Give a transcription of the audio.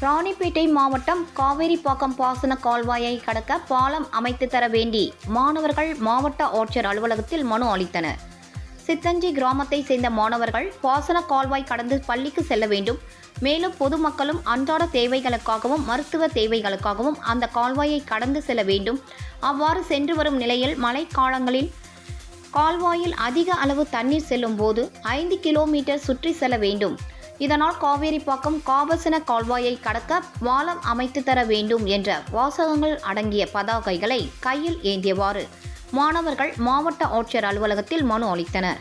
ராணிப்பேட்டை மாவட்டம் காவேரிப்பாக்கம் பாசன கால்வாயை கடக்க பாலம் அமைத்து தர வேண்டி மாணவர்கள் மாவட்ட ஆட்சியர் அலுவலகத்தில் மனு அளித்தனர். சித்தஞ்சி கிராமத்தை சேர்ந்த மாணவர்கள் பாசன கால்வாய் கடந்து பள்ளிக்கு செல்ல வேண்டும், மேலும் பொதுமக்களும் அன்றாட தேவைகளுக்காகவும் மருத்துவ தேவைகளுக்காகவும் அந்த கால்வாயை கடந்து செல்ல வேண்டும். அவ்வாறு சென்று வரும் நிலையில் மழைக்காலங்களில் கால்வாயில் அதிக அளவு தண்ணீர் செல்லும் போது 5 கிலோமீட்டர் சுற்றி செல்ல வேண்டும். இதனால் காவேரிப்பாக்கம் பாசன கால்வாயை கடக்க பாலம் அமைத்து தர வேண்டும் என்ற வாசகங்கள் அடங்கிய பதாகைகளை கையில் ஏந்தியவாறு மாணவர்கள் மாவட்ட ஆட்சியர் அலுவலகத்தில் மனு அளித்தனர்.